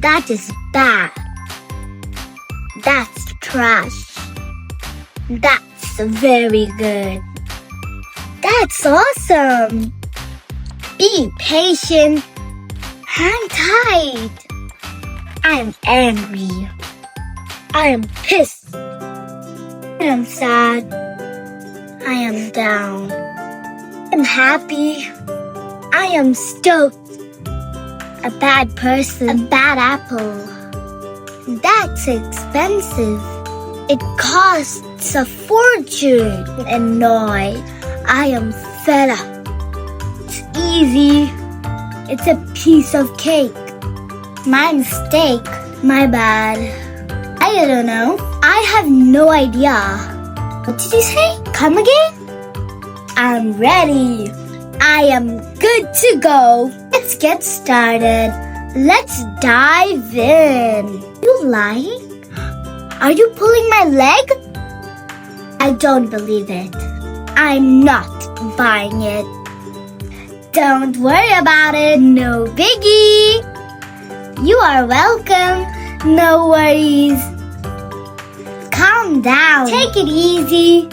That is bad. That's trash. That's very good. That's awesome. Be patient. Hang tight. I am angry. I am pissed. I am sad. I am down. I am happy. I am stoked. A bad person. A bad apple. That's expensive. It costs a fortune. Annoyed. I am fed up. It's easy. It's a piece of cake. My mistake. My bad. I don't know. I have no idea. What did you say? Come again? I'm ready. I am good to go. Let's get started. Let's dive in. You lying? Are you pulling my leg? I don't believe it. I'm not buying it. Don't worry about it. No biggie. You are welcome. No worries. Calm down. Take it easy.